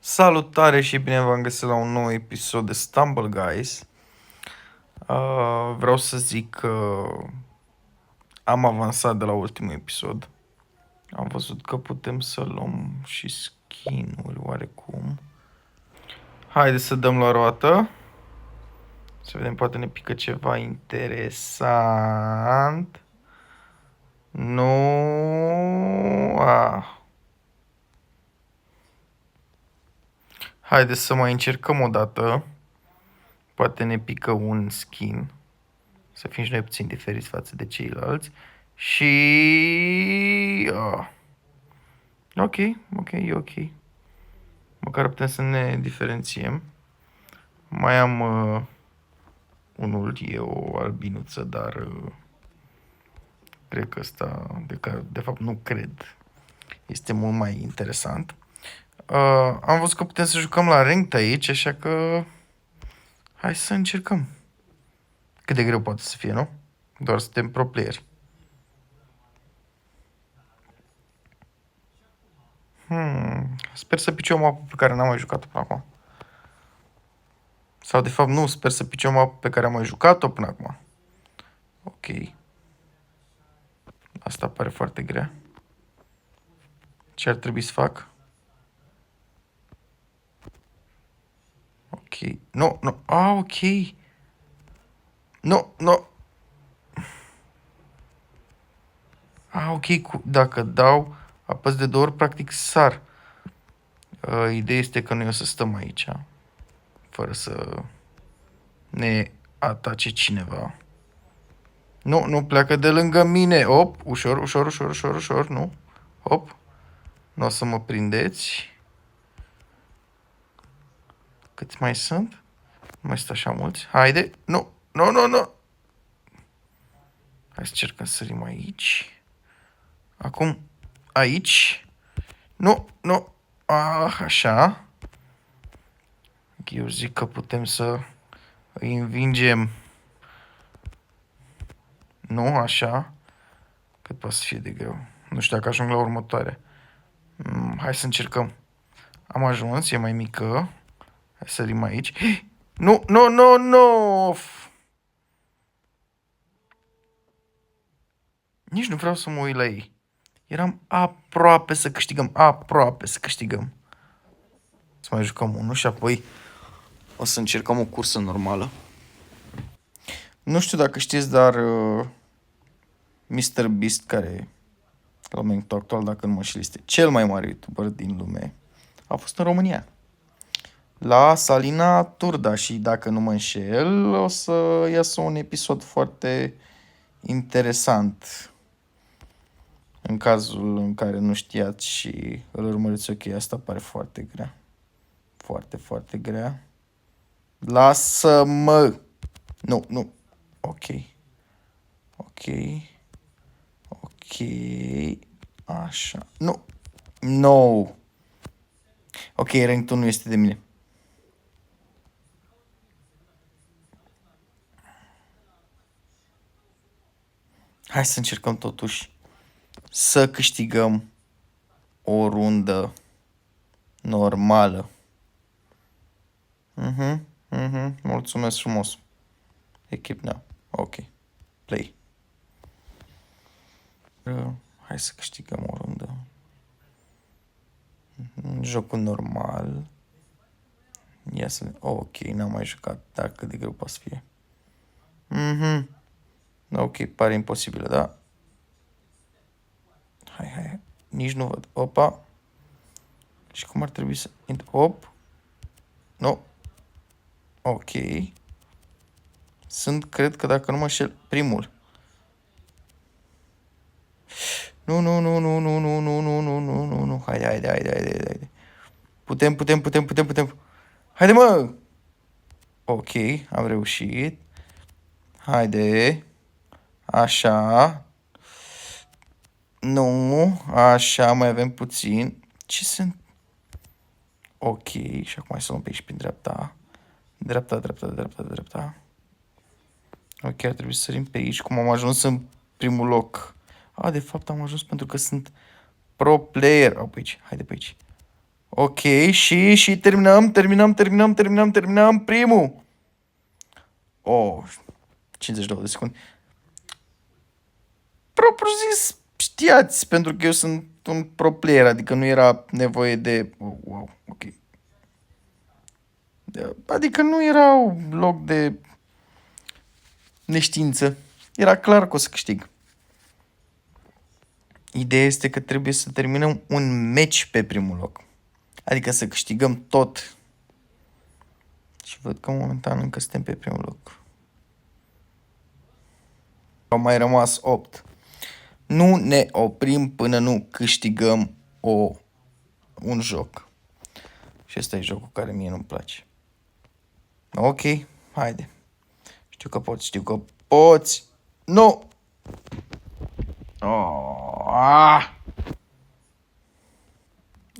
Salutare și bine v-am găsit la un nou episod de Stumble Guys. Vreau să zic că am avansat de la ultimul episod. Am văzut că putem să luăm și skin-uri oarecum. Haideți să dăm la roată. Să vedem, poate ne pică ceva interesant. Nu. Haideți să mai încercăm o dată. Poate ne pică un skin. Să fim și noi puțin diferiți față de ceilalți. Și... Ok, e ok. Măcar putem să ne diferențiem. Mai am unul, e o albinuță, dar cred că ăsta, de fapt nu cred, este mult mai interesant. Am văzut că putem să jucăm la ranked aici, așa că hai să încercăm. Cât de greu poate să fie, nu? Doar suntem pro playeri. Sper să pice o mapă pe care n-am mai jucat-o până acum. Sau de fapt nu, sper să pice o mapă pe care am mai jucat-o până acum. Ok. Asta pare foarte grea. Ce ar trebui să fac? Ok. Nu. Ok. Nu. Ok. Dacă dau apăs de 2 ori, practic sar. Ideea este că noi o să stăm aici. Fără să ne atace cineva. Nu pleacă de lângă mine. Op, ușor, nu. Hop. Nu o să mă prindeți. Câți mai sunt? Nu mai sunt așa mulți. Haide. Nu. Hai să încercăm să sărim aici. Acum aici. Nu. Așa. Eu zic că putem să îi învingem. Nu, așa. Cât poate să fie de greu. Nu știu dacă ajung la următoare. Hai să încercăm. Am ajuns, e mai mică. Hai să sărim aici. Nu. Nici nu vreau să mă uit la ei. Eram aproape să câștigăm. Să mai jucăm unul și apoi o să încercăm o cursă normală. Nu știu dacă știți, dar Mr. Beast, care la momentul actual, dacă nu mă știu, este cel mai mare YouTuber din lume, a fost în România. La Salina Turda și dacă nu mă înșel, o să iasă un episod foarte interesant. În cazul în care nu știați și îl urmăriți, ok, asta pare foarte grea. Foarte grea. Lasă-mă! Nu. Ok. Așa. Nu. No. Ok, ranked nu este de mine. Hai să încercăm totuși să câștigăm o rundă normală. Mulțumesc frumos. Echip now. Ok. Play. Hai să câștigăm o rundă. Jocul normal. Ia să... ok, n-am mai jucat, dar cât de greu poate să fie. Ok, pare imposibil, da? Hai. Nici nu văd. Opa. Și cum ar trebui să... Hop. Nu. Ok. Sunt, cred că dacă nu mă înșel, primul. Nu. Haide. Putem. Haide, mă! Ok, am reușit. Haide. Așa. Nu. Așa, mai avem puțin. Ce sunt? Ok, și acum hai să luăm pe aici prin dreapta. Dreapta. Ok, ar trebui să sărim pe aici. Cum am ajuns în primul loc? De fapt am ajuns pentru că sunt pro player. Pe aici. Haide pe aici. Ok, și terminăm primul. Oh, 52 de secunde. Propriu zis, știați, pentru că eu sunt un pro player, adică nu era nevoie de... Oh, wow, ok. Adică nu era loc de neștiință. Era clar că o să câștig. Ideea este că trebuie să terminăm un meci pe primul loc. Adică să câștigăm tot. Și văd că momentan încă suntem pe primul loc. Au mai rămas 8. Nu ne oprim până nu câștigăm un joc. Și ăsta e jocul care mie nu-mi place. Ok, haide. Știu că poți. Nu! Oh, ah!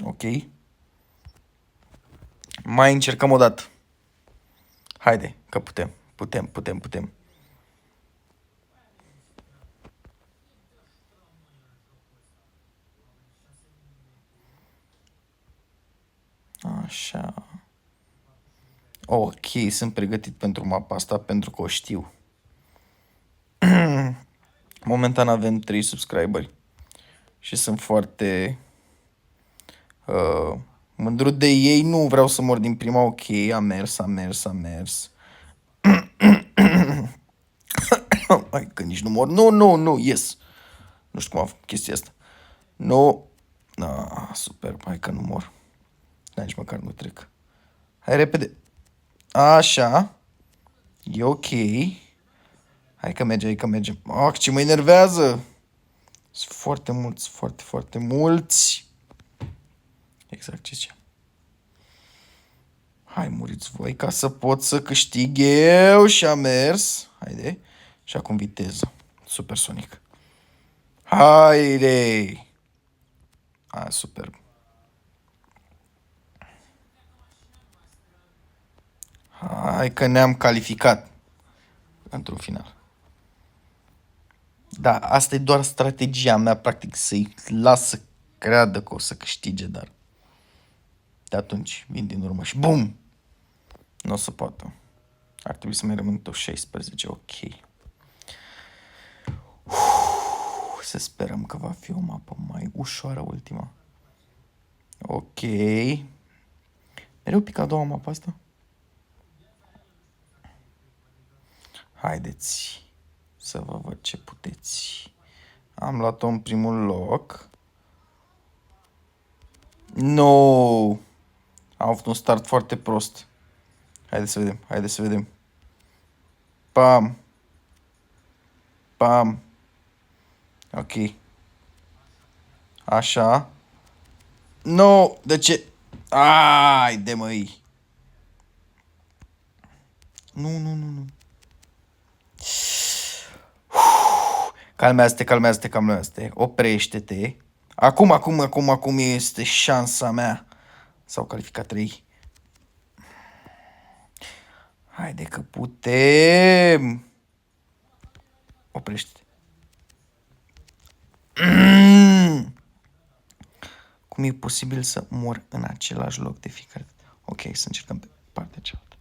Ok. Mai încercăm o dată. Haide, că putem. Așa. Ok, sunt pregătit pentru mapa asta pentru că o știu. Momentan avem 3 subscriberi și sunt foarte mândru de ei. Nu vreau să mor din prima. Ok, a mers. Hai că nici nu mor. Nu, yes. Nu știu cum a făcut chestia asta. Nu. Super, hai că nu mor. Dar nici măcar nu trec. Hai repede. Așa. E ok. Hai că merge. Ce mă enervează. Sunt foarte mulți, foarte mulți. Exact ce ziceam. Hai, muriți voi ca să pot să câștig eu și a mers. Haide. Și acum viteză. Supersonic. Haide. Superb. Hai că ne-am calificat într-un final. Da, asta e doar strategia mea, practic, să-i las să creadă că o să câștige, dar de atunci vin din urmă și BUM! Nu o să poată. Ar trebui să mai rămân tot 16, ok. Să sperăm că va fi o mapă mai ușoară ultima. Ok. Mereu pic a doua mapă asta? Haideți să vă văd ce puteți. Am luat-o în primul loc. No! Am avut un start foarte prost. Haide să vedem. Pam. Ok. Așa. No! De ce? Ai de măi. Nu. Calmează-te. Oprește-te. Acum este șansa mea. S-au calificat 3. Haide că putem. Oprește-te. Cum e posibil să mor în același loc de fiecare dată? Ok, să încercăm pe partea cealaltă.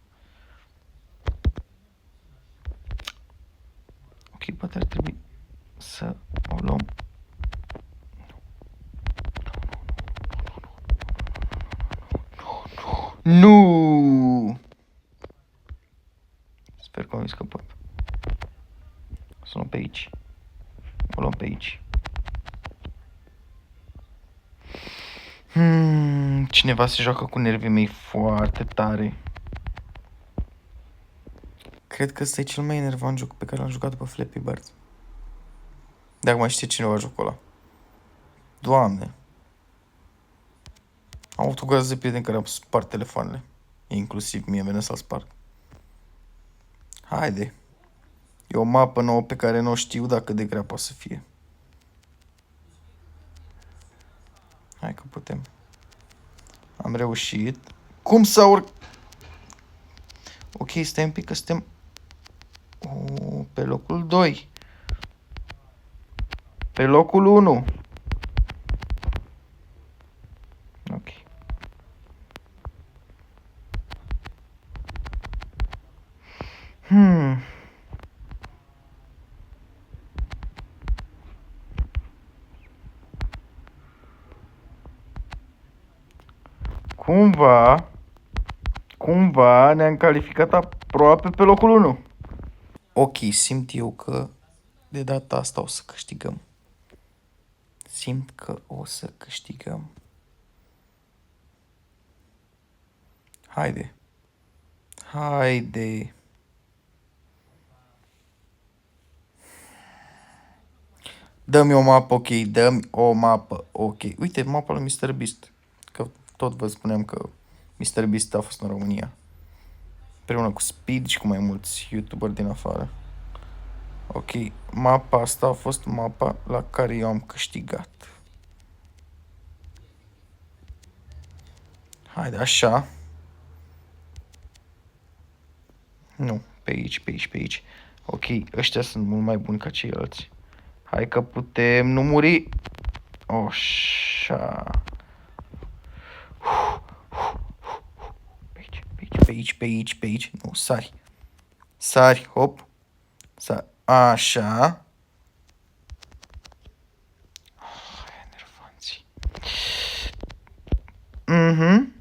Ok, poate ar trebui să o luăm. Nu! Sper că am scăpat. O să luăm pe aici. O luăm pe aici. Cineva se joacă cu nervii mei foarte tare. Cred că ăsta e cel mai enervant joc pe care l-am jucat după Flappy Bird. Dacă mai știe cineva jocul ăla. Doamne. Am avut o groază de prieteni care au spart telefoanele. Inclusiv mie venea să-l sparg. Haide. E o mapă nouă pe care nu știu dacă de grea poate să fie. Hai că putem. Am reușit. Cum să urc? Ok, stai un pic că suntem pe locul 2. Pe locul 1. Ok. Hmm. Cumva ne-am calificat aproape pe locul 1. Ok, simt eu că de data asta o să câștigăm. Simt că o să câștigăm. Haide. Haide. Dă-mi o mapă, ok, dă-mi o mapă, ok. Uite, mapa lui Mr. Beast. Că tot vă spuneam că Mr. Beast a fost în România. Împreună cu Speed și cu mai mulți youtuberi din afară. Ok, mapa asta a fost mapa la care eu am câștigat. Haide, așa. Nu, pe aici, pe aici, pe aici. Ok, ăștia sunt mult mai buni ca ceilalți. Hai că putem nu muri. Așa. Pe aici, pe aici, pe aici, pe aici, pe aici. Nu, sari. Sari, hop. Sari. Așa. Enervanții. Mhm.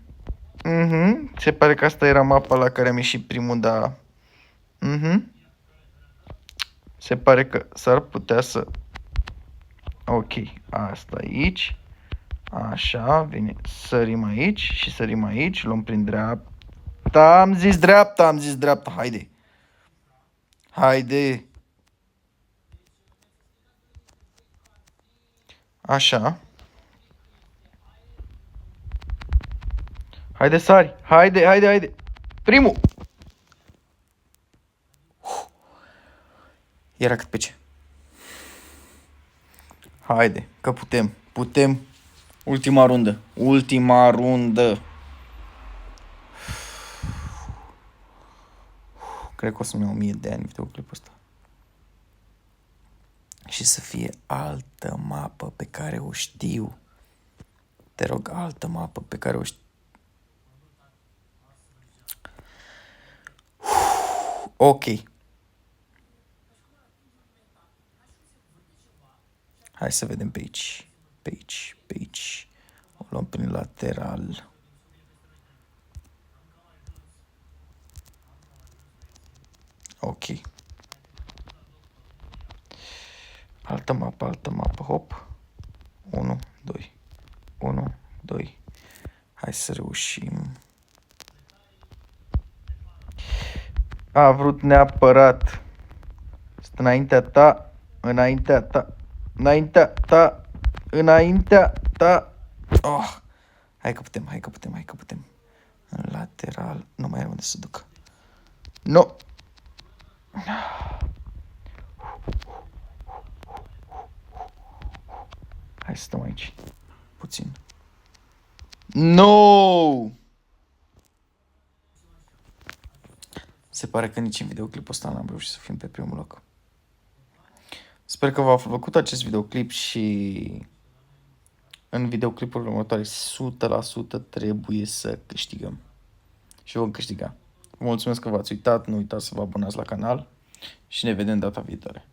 Mhm. Se pare că asta era mapa la care am ieșit primul, dar... Mhm. Se pare că s-ar putea să... Ok, asta aici. Așa, vine, sărim aici și sărim aici, luăm prin dreapta. Am zis dreapta, am zis dreapta, haide. Haide. Așa. Haide, sari. Haide, haide, haide. Primul. Era cât pe ce. Haide, că putem. Putem. Ultima rundă. Ultima rundă. Cred că o să-mi iau 1000 de ani videoclipul ăsta. Și să fie altă mapă pe care o știu. Te rog, altă mapă pe care o știu. Ok. Hai să vedem pe aici. Pe aici, pe aici. O luăm prin lateral. Ok. Altă mapă, hop. 1, 2. 1, 2. Hai să reușim. A vrut neapărat. Înaintea ta, înaintea ta, înaintea ta, înaintea ta. Oh. Hai că putem, hai că putem, hai că putem. În lateral, nu mai are unde să ducă. Nu. Hai să stăm aici. Puțin. No! Se pare că nici în videoclipul ăsta n-am reușit să fim pe primul loc. Sper că v-a plăcut acest videoclip și în videoclipul următoare 100% trebuie să câștigăm. Și vom câștiga. Vă mulțumesc că v-ați uitat, nu uitați să vă abonați la canal și ne vedem data viitoare.